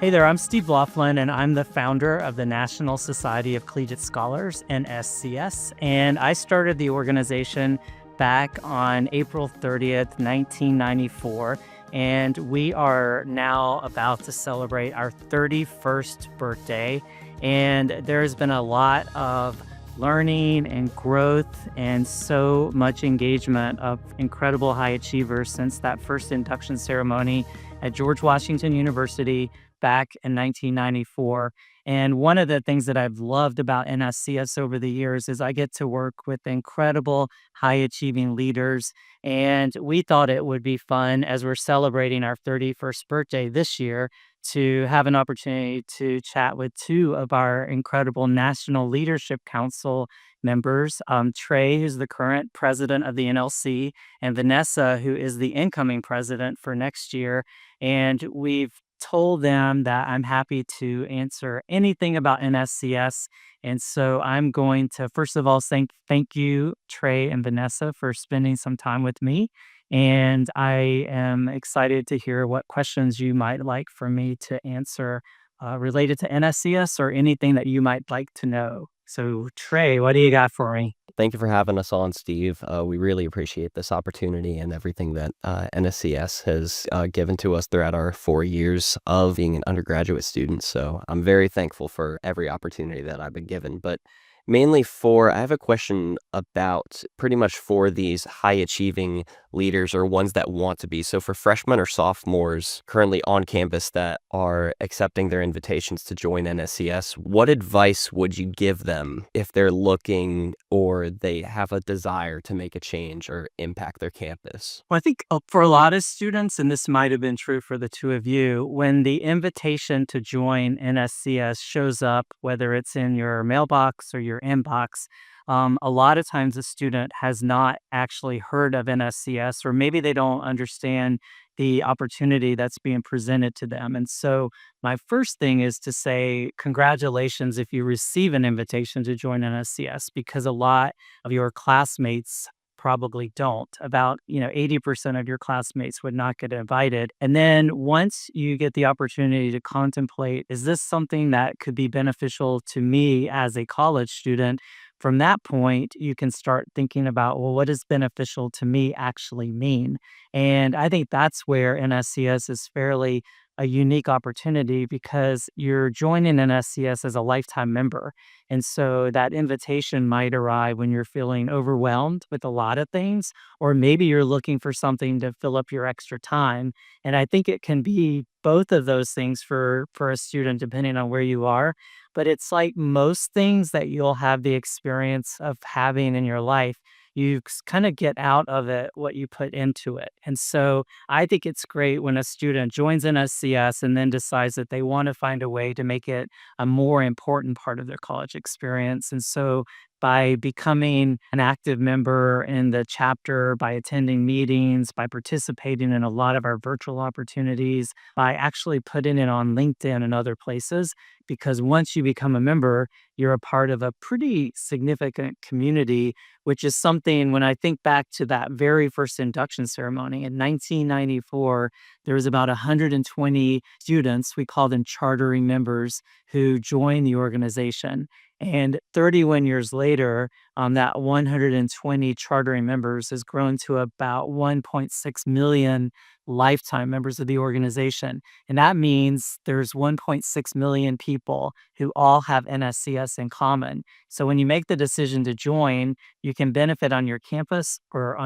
Hey there, I'm Steve Loflin, and I'm the founder of the National Society of Collegiate Scholars, NSCS. And I started the organization back on April 30th, 1994. And we are now about to celebrate our 31st birthday. And there's been a lot of learning and growth and so much engagement of incredible high achievers since that first induction ceremony at George Washington University back in 1994. And one of the things that I've loved about NSCS over the years is I get to work with incredible high achieving leaders. And we thought it would be fun as we're celebrating our 31st birthday this year to have an opportunity to chat with two of our incredible National Leadership Council members, Trey, who's the current president of the NLC, and Vanessa, who is the incoming president for next year. And we've told them that I'm happy to answer anything about NSCS. And so I'm going to, first of all, thank you, Trey and Vanessa, for spending some time with me. And I am excited to hear what questions you might like for me to answer related to NSCS or anything that you might like to know. So, Trey, what do you got for me? Thank you for having us on, Steve. We really appreciate this opportunity and everything that NSCS has given to us throughout our 4 years of being an undergraduate student. So I'm very thankful for every opportunity that I've been given. But mainly I have a question about pretty much for these high achieving leaders or ones that want to be. So for freshmen or sophomores currently on campus that are accepting their invitations to join NSCS, what advice would you give them if they're looking or they have a desire to make a change or impact their campus? Well, I think for a lot of students, and this might have been true for the two of you, when the invitation to join NSCS shows up, whether it's in your mailbox or your inbox, a lot of times a student has not actually heard of NSCS, or maybe they don't understand the opportunity that's being presented to them. And so, my first thing is to say, congratulations if you receive an invitation to join NSCS, because a lot of your classmates probably don't. About, 80% of your classmates would not get invited. And then once you get the opportunity to contemplate, is this something that could be beneficial to me as a college student? From that point, you can start thinking about, well, what does beneficial to me actually mean? And I think that's where NSCS is fairly a unique opportunity because you're joining NSCS as a lifetime member. And so that invitation might arrive when you're feeling overwhelmed with a lot of things, or maybe you're looking for something to fill up your extra time. And I think it can be both of those things for a student, depending on where you are. But it's like most things that you'll have the experience of having in your life, you kind of get out of it what you put into it. And so I think it's great when a student joins an SCS and then decides that they want to find a way to make it a more important part of their college experience. And so by becoming an active member in the chapter, by attending meetings, by participating in a lot of our virtual opportunities, by actually putting it on LinkedIn and other places, because once you become a member, you're a part of a pretty significant community, which is something when I think back to that very first induction ceremony in 1994, there was about 120 students, we call them chartering members, who joined the organization. And 31 years later, that 120 chartering members has grown to about 1.6 million lifetime members of the organization. And that means there's 1.6 million people who all have NSCS in common. So when you make the decision to join, you can benefit on your campus or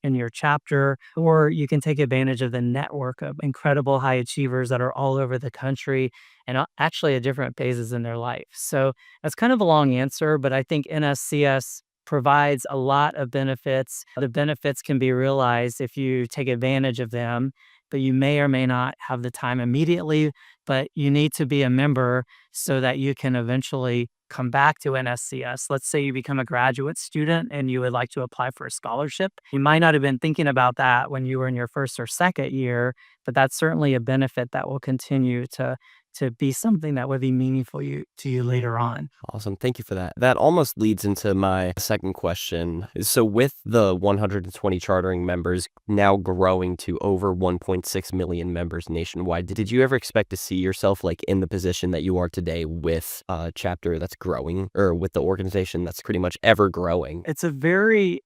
in your chapter, or you can take advantage of the network of incredible high achievers that are all over the country and actually at different phases in their life. So that's kind of a long answer, but I think NSCS provides a lot of benefits. The benefits can be realized if you take advantage of them, but you may or may not have the time immediately, but you need to be a member so that you can eventually come back to NSCS. Let's say you become a graduate student and you would like to apply for a scholarship. You might not have been thinking about that when you were in your first or second year, but that's certainly a benefit that will continue to to be something that would be meaningful to you later on. Awesome. Thank you for that. That almost leads into my second question. So, with the 120 chartering members now growing to over 1.6 million members nationwide, did you ever expect to see yourself like in the position that you are today with a chapter that's growing, or with the organization that's pretty much ever growing? It's a very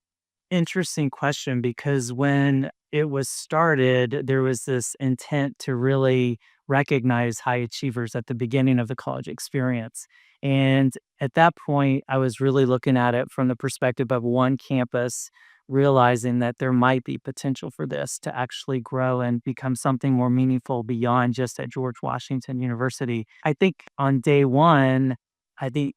interesting question because when it was started, there was this intent to really recognize high achievers at the beginning of the college experience. And at that point, I was really looking at it from the perspective of one campus, realizing that there might be potential for this to actually grow and become something more meaningful beyond just at George Washington University. I think on day one, I think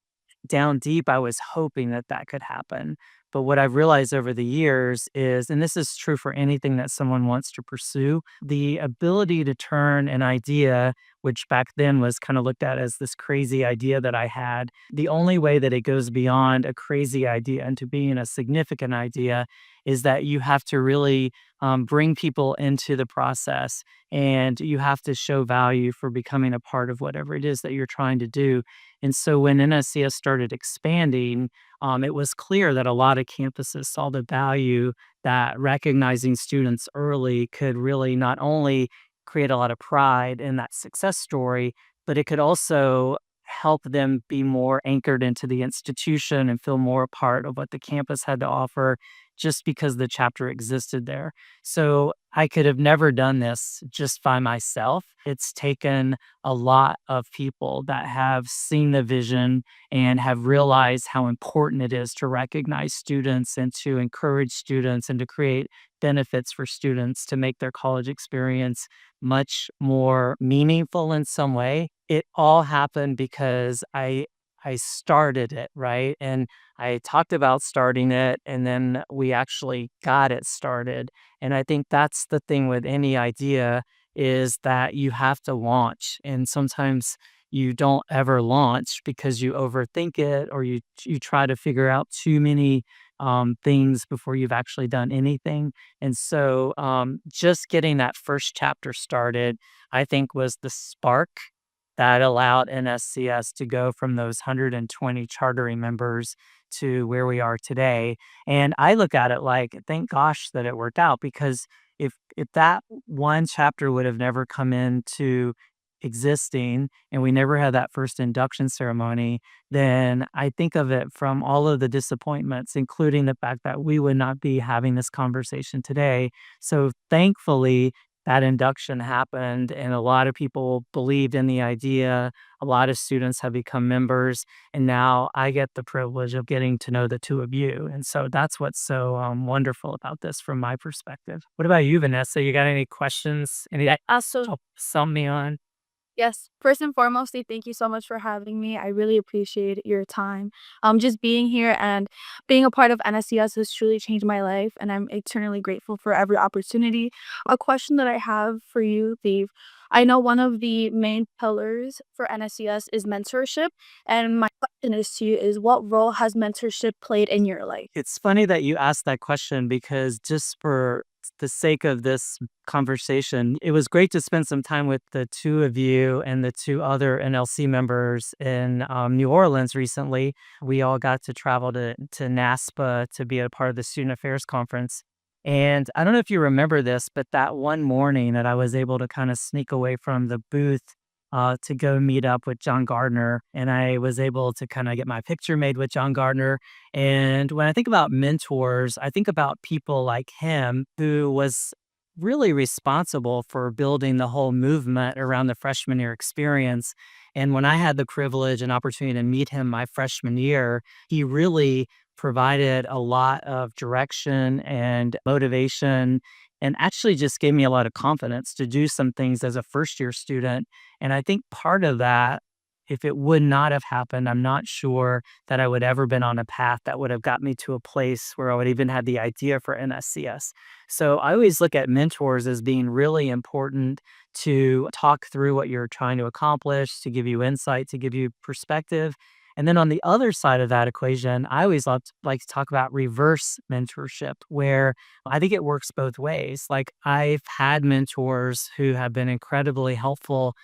down deep, I was hoping that that could happen. But what I've realized over the years is, and this is true for anything that someone wants to pursue, the ability to turn an idea, which back then was kind of looked at as this crazy idea that I had, the only way that it goes beyond a crazy idea into being a significant idea is that you have to really bring people into the process and you have to show value for becoming a part of whatever it is that you're trying to do. And so when NSCS started expanding, it was clear that a lot of campuses saw the value that recognizing students early could really not only create a lot of pride in that success story, but it could also help them be more anchored into the institution and feel more a part of what the campus had to offer just because the chapter existed there. So I could have never done this just by myself. It's taken a lot of people that have seen the vision and have realized how important it is to recognize students and to encourage students and to create benefits for students to make their college experience much more meaningful in some way. It all happened because I started it, right? And I talked about starting it and then we actually got it started. And I think that's the thing with any idea is that you have to launch. And sometimes you don't ever launch because you overthink it or you try to figure out too many things before you've actually done anything. And so just getting that first chapter started, I think was the spark that allowed NSCS to go from those 120 chartering members to where we are today. And I look at it like, thank gosh that it worked out because if that one chapter would have never come into existing and we never had that first induction ceremony, then I think of it from all of the disappointments, including the fact that we would not be having this conversation today. So thankfully, that induction happened and a lot of people believed in the idea. A lot of students have become members and now I get the privilege of getting to know the two of you. And so that's what's so wonderful about this from my perspective. What about you, Vanessa? You got any questions? Any that Also, help sum me on? yes, first and foremostly, thank you so much for having me. I really appreciate your time. Just being here and being a part of NSCS has truly changed my life, and I'm eternally grateful for every opportunity. A question that I have for you, Steve. I know one of the main pillars for NSCS is mentorship, and my question is to you is what role has mentorship played in your life? It's funny that you asked that question because just for the sake of this conversation, it was great to spend some time with the two of you and the two other NLC members in New Orleans recently. We all got to travel to NASPA to be a part of the Student Affairs Conference. And I don't know if you remember this, but that one morning that I was able to kind of sneak away from the booth to go meet up with John Gardner. And I was able to kind of get my picture made with John Gardner. And when I think about mentors, I think about people like him who was really responsible for building the whole movement around the freshman year experience. And when I had the privilege and opportunity to meet him my freshman year, he really provided a lot of direction and motivation and actually just gave me a lot of confidence to do some things as a first year student. And I think part of that, if it would not have happened, I'm not sure that I would ever been on a path that would have got me to a place where I would even have the idea for NSCS. So I always look at mentors as being really important to talk through what you're trying to accomplish, to give you insight, to give you perspective. And then on the other side of that equation, I always like to talk about reverse mentorship, where I think it works both ways. Like I've had mentors who have been incredibly helpful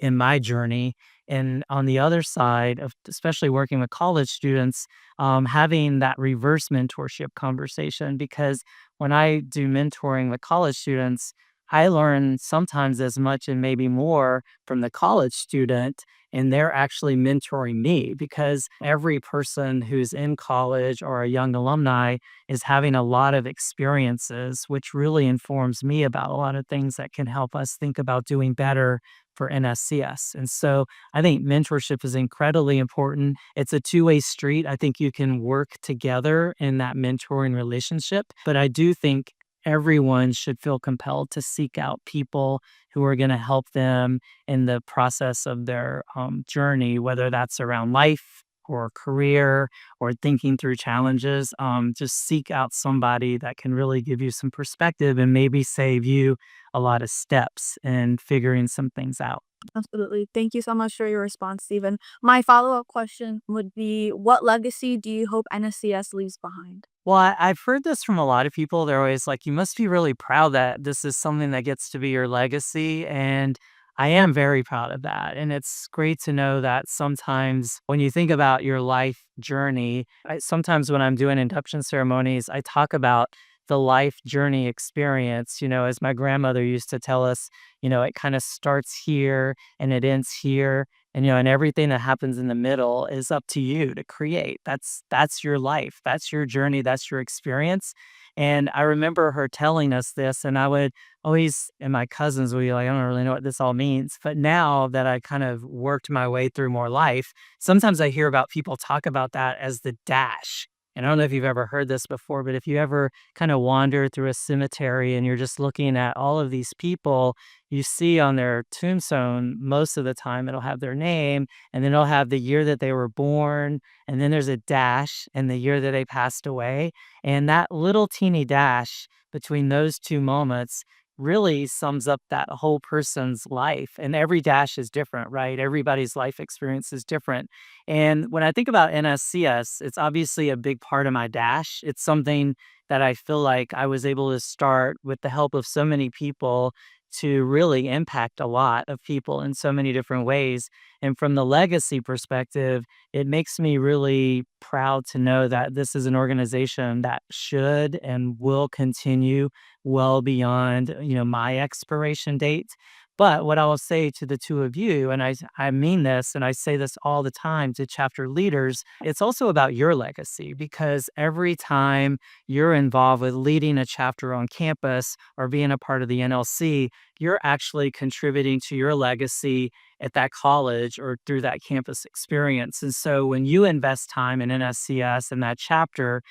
in my journey. And on the other side of especially working with college students, having that reverse mentorship conversation, because when I do mentoring with college students, I learn sometimes as much and maybe more from the college student, and they're actually mentoring me because every person who's in college or a young alumni is having a lot of experiences, which really informs me about a lot of things that can help us think about doing better for NSCS. And so I think mentorship is incredibly important. It's a two-way street. I think you can work together in that mentoring relationship, but I do think everyone should feel compelled to seek out people who are going to help them in the process of their journey, whether that's around life or career or thinking through challenges. Just seek out somebody that can really give you some perspective and maybe save you a lot of steps in figuring some things out. Absolutely. Thank you so much for your response, Stephen. My follow-up question would be, what legacy do you hope NSCS leaves behind? Well, I've heard this from a lot of people. They're always like, you must be really proud that this is something that gets to be your legacy. And I am very proud of that. And it's great to know that sometimes when you think about your life journey, sometimes when I'm doing induction ceremonies, I talk about the life journey experience. As my grandmother used to tell us, it kind of starts here and it ends here, and everything that happens in the middle is up to you to create. That's your life. That's your journey. That's your experience. And I remember her telling us this, and I would always, and my cousins would be like, I don't really know what this all means. But now that I kind of worked my way through more life, sometimes I hear about people talk about that as the dash. And I don't know if you've ever heard this before, but if you ever kind of wander through a cemetery and you're just looking at all of these people, you see on their tombstone, most of the time it'll have their name, and then it'll have the year that they were born, and then there's a dash and the year that they passed away. And that little teeny dash between those two moments really sums up that whole person's life. And every dash is different, right? Everybody's life experience is different. And when I think about NSCS, it's obviously a big part of my dash. It's something that I feel like I was able to start with the help of so many people to really impact a lot of people in so many different ways. And from the legacy perspective, it makes me really proud to know that this is an organization that should and will continue well beyond, my expiration date. But what I will say to the two of you, and I mean this, and I say this all the time to chapter leaders, it's also about your legacy, because every time you're involved with leading a chapter on campus or being a part of the NLC, you're actually contributing to your legacy at that college or through that campus experience. And so when you invest time in NSCS and that chapter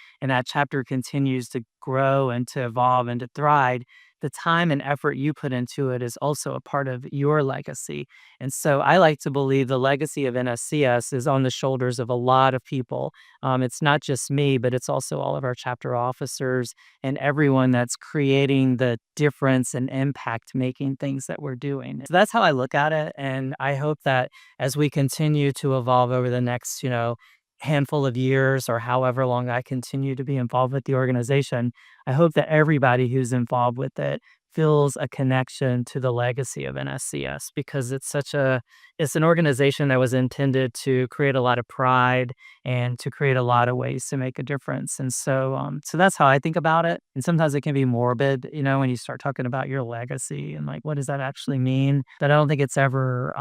continues to grow and to evolve and to thrive, the time and effort you put into it is also a part of your legacy. And so I like to believe the legacy of NSCS is on the shoulders of a lot of people. It's not just me, but it's also all of our chapter officers and everyone that's creating the difference and impact making things that we're doing. So that's how I look at it. And I hope that as we continue to evolve over the next, handful of years or however long I continue to be involved with the organization, I hope that everybody who's involved with it feels a connection to the legacy of NSCS, because it's an organization that was intended to create a lot of pride and to create a lot of ways to make a difference. And so that's how I think about it. And sometimes it can be morbid, when you start talking about your legacy and like, what does that actually mean? But I don't think it's ever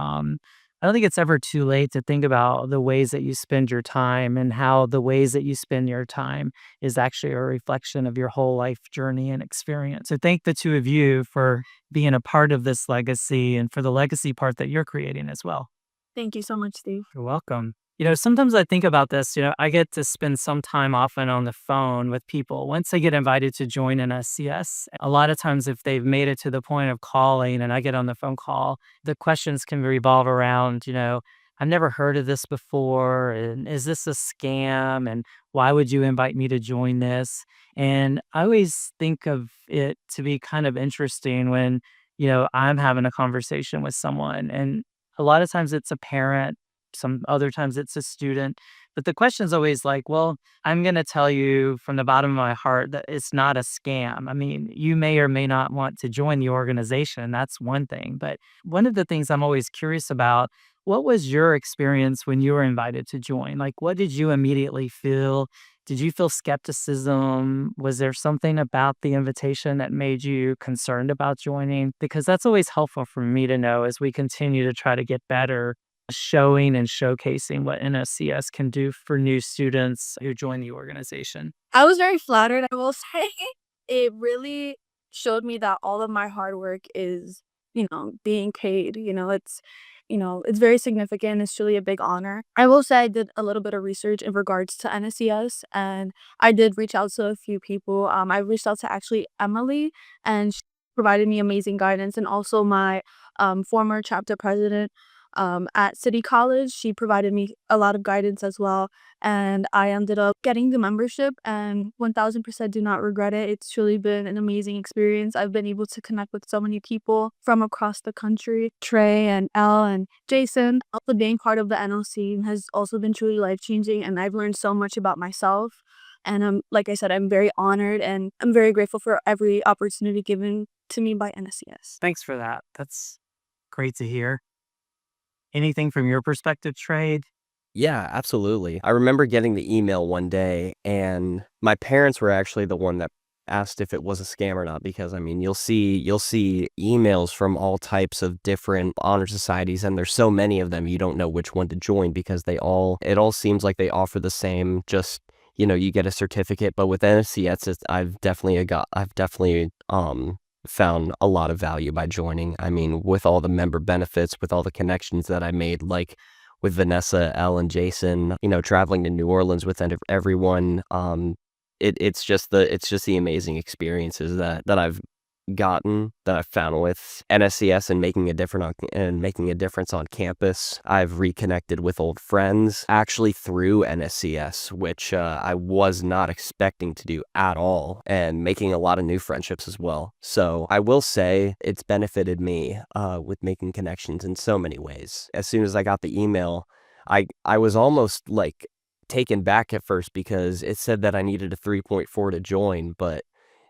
too late to think about the ways that you spend your time and how the ways that you spend your time is actually a reflection of your whole life journey and experience. So thank the two of you for being a part of this legacy and for the legacy part that you're creating as well. Thank you so much, Steve. You're welcome. Sometimes I think about this, I get to spend some time often on the phone with people once they get invited to join an SCS. A lot of times, if they've made it to the point of calling and I get on the phone call, the questions can revolve around, I've never heard of this before. And is this a scam? And why would you invite me to join this? And I always think of it to be kind of interesting when, I'm having a conversation with someone, and a lot of times it's a parent, some other times it's a student, But the question is always like, well, I'm going to tell you from the bottom of my heart that it's not a scam. I mean, you may or may not want to join the organization. That's one thing. But one of the things I'm always curious about, what was your experience when you were invited to join? Like, what did you immediately feel? Did you feel skepticism? Was there something about the invitation that made you concerned about joining? Because that's always helpful for me to know as we continue to try to get better, showing and showcasing what NSCS can do for new students who join the organization. I was very flattered, I will say. It really showed me that all of my hard work is, being paid. It's very significant. It's truly a big honor. I will say I did a little bit of research in regards to NSCS, and I did reach out to a few people. I reached out to actually Emily, and she provided me amazing guidance, and also my former chapter president at City College. She provided me a lot of guidance as well, and I ended up getting the membership, and 1000% do not regret it. It's truly been an amazing experience. I've been able to connect with so many people from across the country. Trey and Elle and Jason. Also being part of the NLC has also been truly life-changing, and I've learned so much about myself. And like I said, I'm very honored, and I'm very grateful for every opportunity given to me by NSCS. Thanks for that. That's great to hear. Anything from your perspective, Trade? Yeah, absolutely. I remember getting the email one day, and my parents were actually the one that asked if it was a scam or not, because I mean, you'll see emails from all types of different honor societies, and there's so many of them you don't know which one to join, because it all seems like they offer the same, just you get a certificate. But with NSCS, I've definitely found a lot of value by joining. I mean, with all the member benefits, with all the connections that I made, like with Vanessa, Elle, and Jason, traveling to New Orleans with everyone. It's just the amazing experiences that I've gotten, that I've found with NSCS, and making a difference on campus. I've reconnected with old friends actually through NSCS, which I was not expecting to do at all, and making a lot of new friendships as well. So I will say it's benefited me with making connections in so many ways. As soon as I got the email, I was almost like taken back at first, because it said that I needed a 3.4 to join, but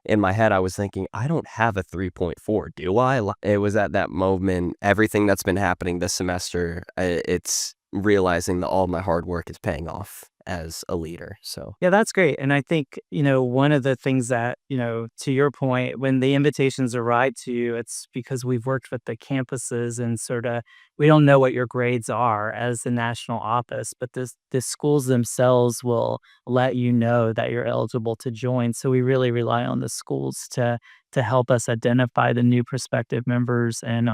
in my head, I was thinking, I don't have a 3.4, do I? It was at that moment, everything that's been happening this semester, it's realizing that all my hard work is paying off as a leader. So Yeah, that's great. And I think, one of the things that, to your point, when the invitations arrive to you, it's because we've worked with the campuses and sort of, we don't know what your grades are as the national office, but the schools themselves will let you know that you're eligible to join. So we really rely on the schools to help us identify the new prospective members and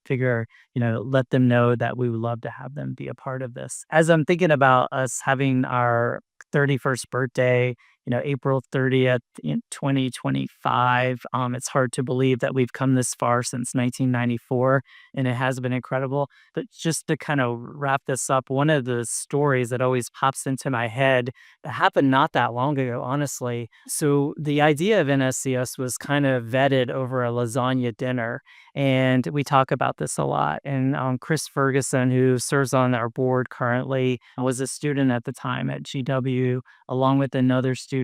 let them know that we would love to have them be a part of this. As I'm thinking about us having our 31st birthday, April 30th in 2025, it's hard to believe that we've come this far since 1994, and it has been incredible. But just to kind of wrap this up, one of the stories that always pops into my head that happened not that long ago, honestly. So the idea of NSCS was kind of vetted over a lasagna dinner. And we talk about this a lot. And Chris Ferguson, who serves on our board currently, was a student at the time at GW, along with another student,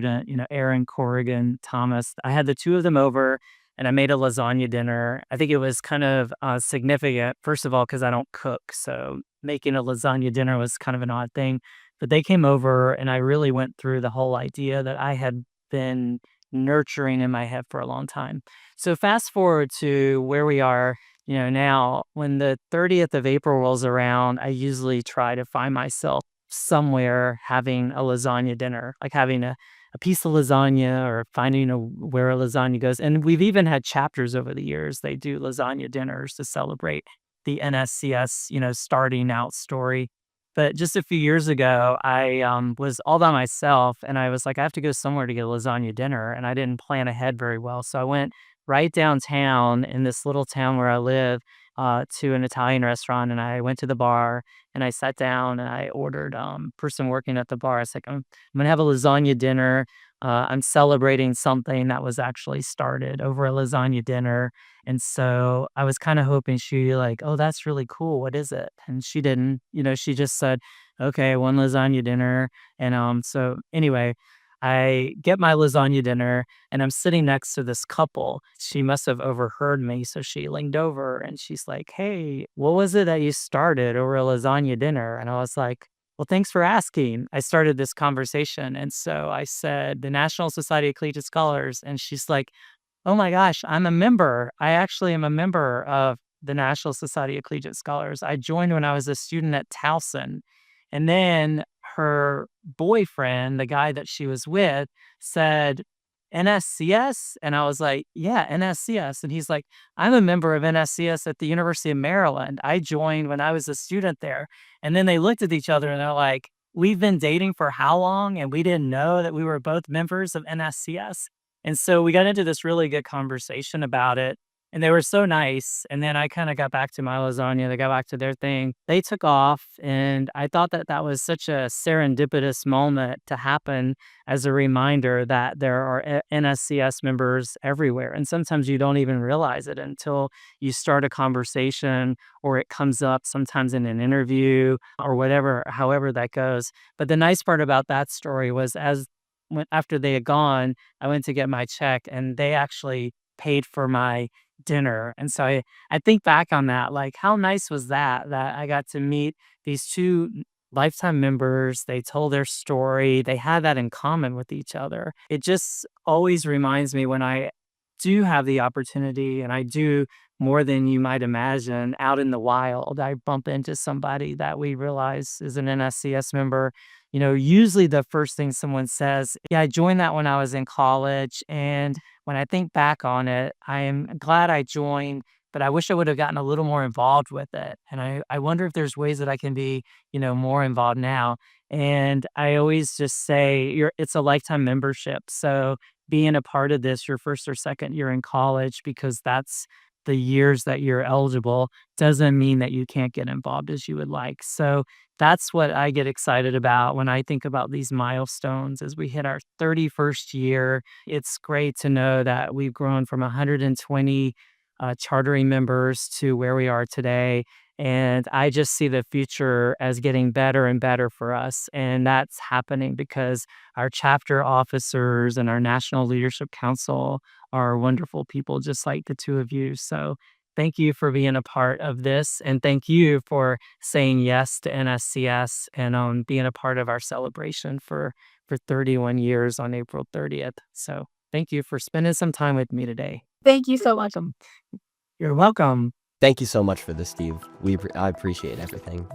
Aaron Corrigan Thomas. I had the two of them over, and I made a lasagna dinner. I think it was kind of significant, first of all, because I don't cook. So making a lasagna dinner was kind of an odd thing. But they came over, and I really went through the whole idea that I had been nurturing in my head for a long time. So fast forward to where we are, now, when the 30th of April rolls around, I usually try to find myself somewhere having a lasagna dinner, like having a piece of lasagna, or finding where a lasagna goes. And we've even had chapters over the years. They do lasagna dinners to celebrate the NSCS, starting out story. But just a few years ago, I was all by myself, and I was like, I have to go somewhere to get a lasagna dinner, and I didn't plan ahead very well. So I went right downtown in this little town where I live to an Italian restaurant, and I went to the bar, and I sat down, and I ordered. Person working at the bar, I was like, I'm gonna have a lasagna dinner. I'm celebrating something that was actually started over a lasagna dinner. And so I was kind of hoping she'd be like, oh, that's really cool. What is it? And she didn't. She just said, okay, one lasagna dinner. And so anyway, I get my lasagna dinner and I'm sitting next to this couple. She must have overheard me. So she leaned over and she's like, "Hey, what was it that you started over a lasagna dinner?" And I was like, "Well, thanks for asking." I started this conversation. And so I said, "The National Society of Collegiate Scholars." And she's like, "Oh my gosh, I'm a member. I actually am a member of the National Society of Collegiate Scholars. I joined when I was a student at Towson." And then her boyfriend, the guy that she was with, said, "NSCS?" And I was like, "Yeah, NSCS." And he's like, "I'm a member of NSCS at the University of Maryland. I joined when I was a student there." And then they looked at each other and they're like, "We've been dating for how long? And we didn't know that we were both members of NSCS." And so we got into this really good conversation about it, and they were so nice, and then I kinda got back to my lasagna, they got back to their thing. They took off, and I thought that that was such a serendipitous moment to happen as a reminder that there are NSCS members everywhere, and sometimes you don't even realize it until you start a conversation or it comes up sometimes in an interview or whatever however that goes. But the nice part about that story was as when after they had gone, I went to get my check, and they actually paid for my dinner, and so I think back on that, like, how nice was that, that I got to meet these 2 lifetime members, they told their story, they had that in common with each other. It just always reminds me when I do have the opportunity, and I do more than you might imagine out in the wild, I bump into somebody that we realize is an NSCS member. Usually the first thing someone says, "Yeah, I joined that when I was in college." And when I think back on it, I am glad I joined, but I wish I would have gotten a little more involved with it. And I wonder if there's ways that I can be, more involved now. And I always just say it's a lifetime membership. So being a part of this your first or second year in college, because that's the years that you're eligible, doesn't mean that you can't get involved as you would like. So that's what I get excited about when I think about these milestones as we hit our 31st year. It's great to know that we've grown from 120 chartering members to where we are today. And I just see the future as getting better and better for us. And that's happening because our chapter officers and our National Leadership Council are wonderful people, just like the two of you. So thank you for being a part of this. And thank you for saying yes to NSCS and being a part of our celebration for 31 years on April 30th. So thank you for spending some time with me today. Thank you so much. Welcome. You're welcome. Thank you so much for this, Steve. I appreciate everything.